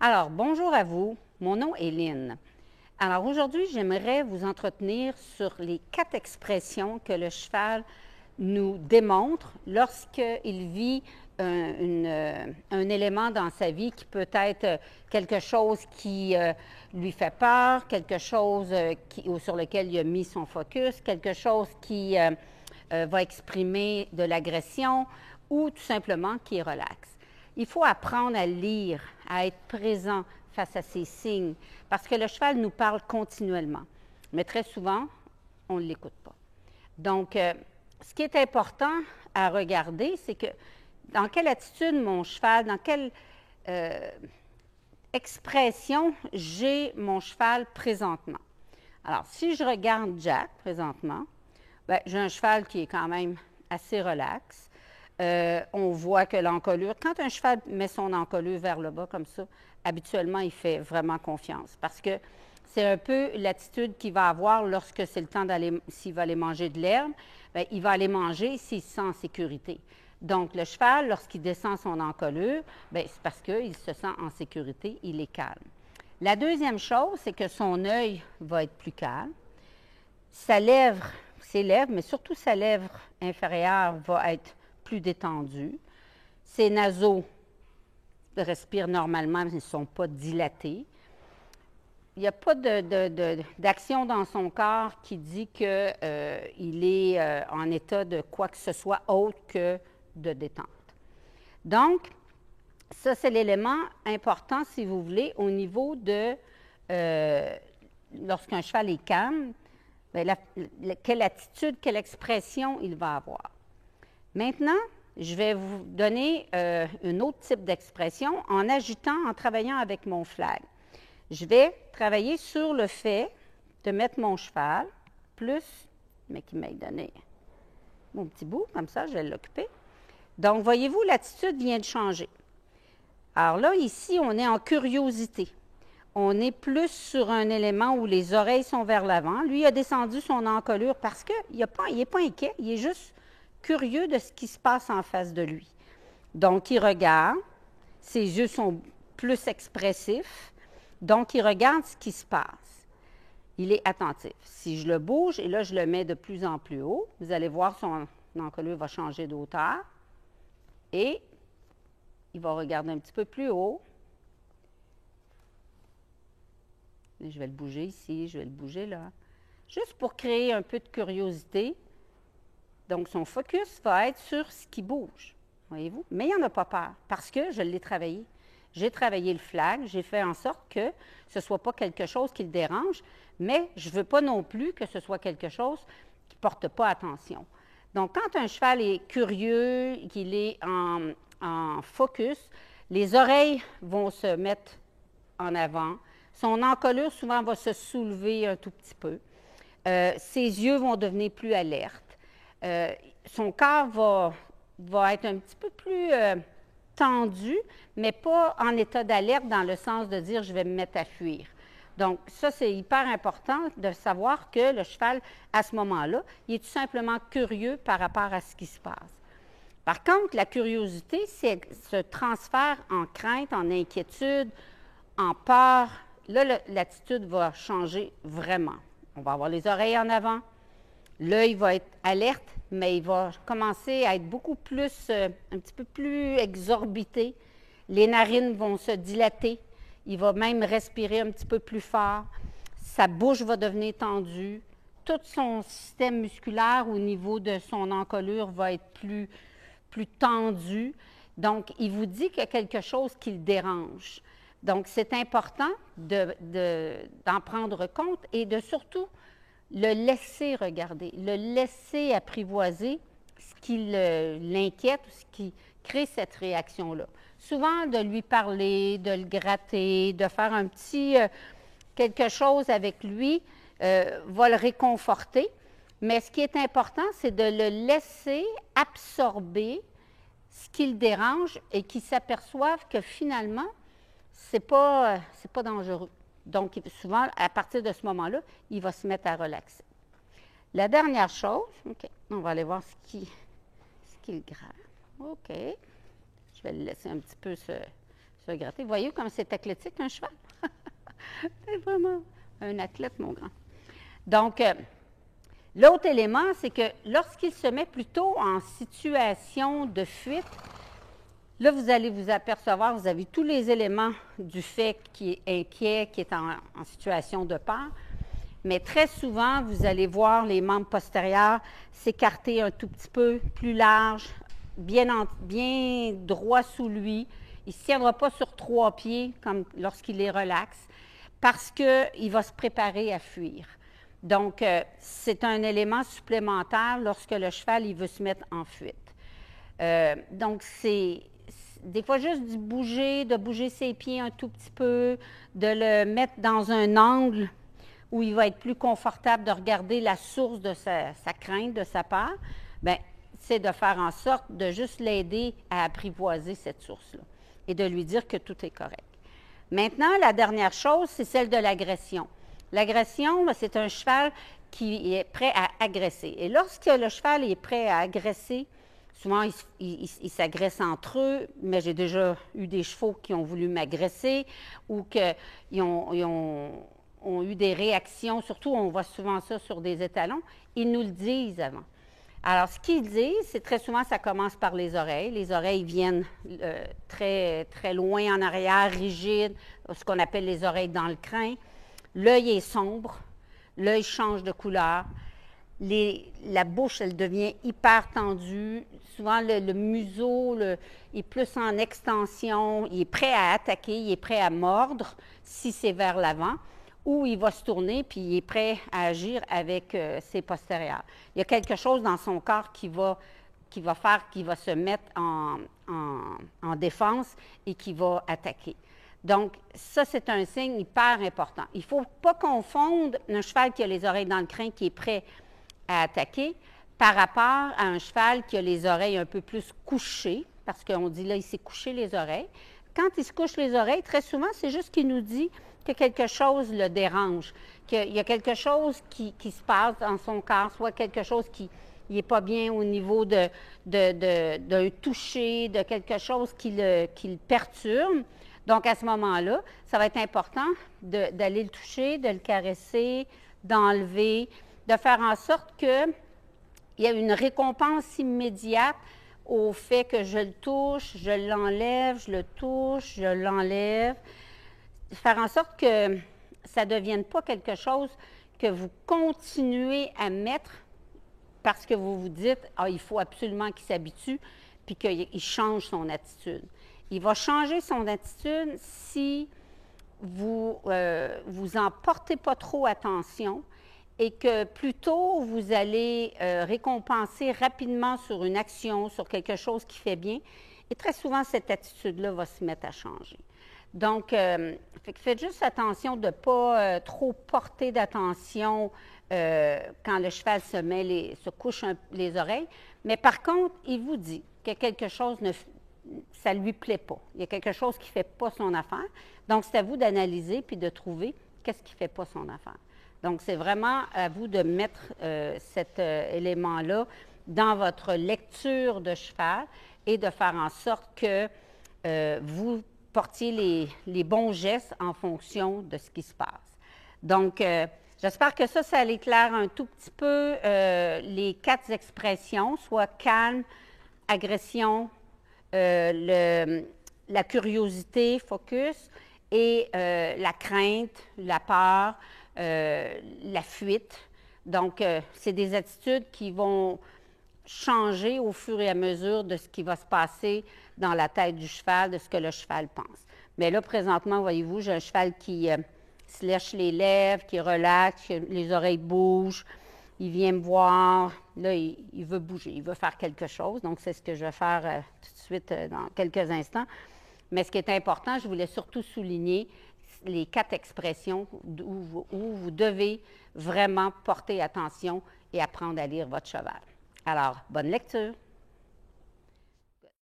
Alors, bonjour à vous. Mon nom est Lynn. Alors, aujourd'hui, j'aimerais vous entretenir sur les 4 expressions que le cheval nous démontre lorsqu'il vit un élément dans sa vie qui peut être quelque chose qui lui fait peur, quelque chose sur lequel il a mis son focus, quelque chose qui va exprimer de l'agression ou tout simplement qui est relax. Il faut apprendre à lire, à être présent face à ces signes, parce que le cheval nous parle continuellement. Mais très souvent, on ne l'écoute pas. Donc, ce qui est important à regarder, c'est que dans quelle attitude mon cheval, dans quelle expression j'ai mon cheval présentement. Alors, si je regarde Jack présentement, bien, j'ai un cheval qui est quand même assez relax. On voit que l'encolure, quand un cheval met son encolure vers le bas comme ça, habituellement, il fait vraiment confiance parce que c'est un peu l'attitude qu'il va avoir lorsque c'est le temps d'aller, s'il va aller manger de l'herbe, bien, il va aller manger s'il se sent en sécurité. Donc, le cheval, lorsqu'il descend son encolure, bien, c'est parce qu'il se sent en sécurité, il est calme. La deuxième chose, c'est que son œil va être plus calme. Sa lèvre, ses lèvres, mais surtout sa lèvre inférieure va être plus détendue. Ses naseaux respirent normalement, mais ne sont pas dilatés. Il n'y a pas d'action dans son corps qui dit qu'il est en état de quoi que ce soit autre que de détente. Donc, ça, c'est l'élément important, si vous voulez, au niveau de lorsqu'un cheval est calme, bien, quelle attitude, quelle expression il va avoir. Maintenant, je vais vous donner un autre type d'expression en agitant, en travaillant avec mon flag. Je vais travailler sur le fait de mettre mon cheval plus, mais qui m'a donné mon petit bout, comme ça, je vais l'occuper. Donc, voyez-vous, l'attitude vient de changer. Alors là, ici, on est en curiosité. On est plus sur un élément où les oreilles sont vers l'avant. Lui, il a descendu son encolure parce qu'il n'est pas inquiet, il est juste curieux de ce qui se passe en face de lui. Donc, il regarde, ses yeux sont plus expressifs, donc il regarde ce qui se passe. Il est attentif. Si je le bouge, et là, je le mets de plus en plus haut, vous allez voir son encolure va changer d'auteur, et il va regarder un petit peu plus haut. Je vais le bouger ici, je vais le bouger là, juste pour créer un peu de curiosité. Donc, son focus va être sur ce qui bouge, voyez-vous? Mais il n'en a pas peur, parce que je l'ai travaillé. J'ai travaillé le flag, j'ai fait en sorte que ce ne soit pas quelque chose qui le dérange, mais je ne veux pas non plus que ce soit quelque chose qui ne porte pas attention. Donc, quand un cheval est curieux, qu'il est en focus, les oreilles vont se mettre en avant, son encolure souvent va se soulever un tout petit peu, ses yeux vont devenir plus alertes. Son corps va être un petit peu plus tendu, mais pas en état d'alerte dans le sens de dire « je vais me mettre à fuir ». Donc, ça, c'est hyper important de savoir que le cheval, à ce moment-là, il est tout simplement curieux par rapport à ce qui se passe. Par contre, la curiosité se transfère en crainte, en inquiétude, en peur. Là, l'attitude va changer vraiment. On va avoir les oreilles en avant. L'œil va être alerte, mais il va commencer à être beaucoup plus, un petit peu plus exorbité. Les narines vont se dilater. Il va même respirer un petit peu plus fort. Sa bouche va devenir tendue. Tout son système musculaire au niveau de son encolure va être plus tendu. Donc, il vous dit qu'il y a quelque chose qui le dérange. Donc, c'est important d'en prendre compte et de surtout le laisser regarder, le laisser apprivoiser ce qui l'inquiète ou ce qui crée cette réaction-là. Souvent, de lui parler, de le gratter, de faire un petit quelque chose avec lui va le réconforter. Mais ce qui est important, c'est de le laisser absorber ce qui le dérange et qu'il s'aperçoive que finalement, c'est pas dangereux. Donc, souvent, à partir de ce moment-là, il va se mettre à relaxer. La dernière chose, OK, on va aller voir ce qui est grave. OK, je vais le laisser un petit peu se gratter. Vous voyez comme c'est athlétique, un cheval? C'est vraiment un athlète, mon grand. Donc, l'autre élément, c'est que lorsqu'il se met plutôt en situation de fuite, là, vous allez vous apercevoir, vous avez tous les éléments du fait qui est inquiet, qui est en situation de peur. Mais très souvent, vous allez voir les membres postérieurs s'écarter un tout petit peu plus large, bien droit sous lui. Il ne se tiendra pas sur 3 pieds comme lorsqu'il les relaxe parce qu'il va se préparer à fuir. Donc, c'est un élément supplémentaire lorsque le cheval il veut se mettre en fuite. Donc, c'est des fois juste de bouger ses pieds un tout petit peu, de le mettre dans un angle où il va être plus confortable de regarder la source de sa crainte, de sa peur, bien, c'est de faire en sorte de juste l'aider à apprivoiser cette source-là et de lui dire que tout est correct. Maintenant, la dernière chose, c'est celle de l'agression. L'agression, c'est un cheval qui est prêt à agresser. Et lorsque le cheval est prêt à agresser, souvent, ils s'agressent entre eux, mais j'ai déjà eu des chevaux qui ont voulu m'agresser ou qu'ils ont eu des réactions, surtout on voit souvent ça sur des étalons, ils nous le disent avant. Alors, ce qu'ils disent, c'est très souvent, ça commence par les oreilles. Les oreilles viennent très, très loin en arrière, rigides, ce qu'on appelle les oreilles dans le crin. L'œil est sombre, l'œil change de couleur. La bouche, elle devient hyper tendue. Souvent, le museau est plus en extension. Il est prêt à attaquer, il est prêt à mordre si c'est vers l'avant. Ou il va se tourner puis il est prêt à agir avec ses postérieurs. Il y a quelque chose dans son corps qui va se mettre en défense et qui va attaquer. Donc, ça, c'est un signe hyper important. Il ne faut pas confondre un cheval qui a les oreilles dans le crin qui est prêt à attaquer par rapport à un cheval qui a les oreilles un peu plus couchées, parce qu'on dit là, il s'est couché les oreilles. Quand il se couche les oreilles, très souvent, c'est juste qu'il nous dit que quelque chose le dérange, qu'il y a quelque chose qui se passe dans son corps, soit quelque chose qui n'est pas bien au niveau d'un toucher, de quelque chose qui le perturbe. Donc, à ce moment-là, ça va être important d'aller le toucher, de le caresser, d'enlever, de faire en sorte qu'il y ait une récompense immédiate au fait que je le touche, je l'enlève, je le touche, je l'enlève. Faire en sorte que ça ne devienne pas quelque chose que vous continuez à mettre parce que vous vous dites « Ah, il faut absolument qu'il s'habitue » puis qu'il change son attitude. Il va changer son attitude si vous en portez pas trop attention et que plutôt vous allez récompenser rapidement sur une action, sur quelque chose qui fait bien. Et très souvent, cette attitude-là va se mettre à changer. Donc, faites juste attention de ne pas trop porter d'attention quand le cheval se couche les oreilles. Mais par contre, il vous dit que quelque chose ça ne lui plaît pas. Il y a quelque chose qui ne fait pas son affaire. Donc, c'est à vous d'analyser puis de trouver qu'est-ce qui ne fait pas son affaire. Donc, c'est vraiment à vous de mettre cet élément-là dans votre lecture de cheval et de faire en sorte que vous portiez les bons gestes en fonction de ce qui se passe. Donc, j'espère que ça l'éclaire un tout petit peu les 4 expressions, soit calme, agression, la curiosité, focus, et la crainte, la peur, la fuite. Donc, c'est des attitudes qui vont changer au fur et à mesure de ce qui va se passer dans la tête du cheval, de ce que le cheval pense. Mais là, présentement, voyez-vous, j'ai un cheval qui se lèche les lèvres, qui relaxe, les oreilles bougent, il vient me voir, là, il veut bouger, il veut faire quelque chose. Donc, c'est ce que je vais faire tout de suite dans quelques instants. Mais ce qui est important, je voulais surtout souligner les 4 expressions où vous devez vraiment porter attention et apprendre à lire votre cheval. Alors, bonne lecture!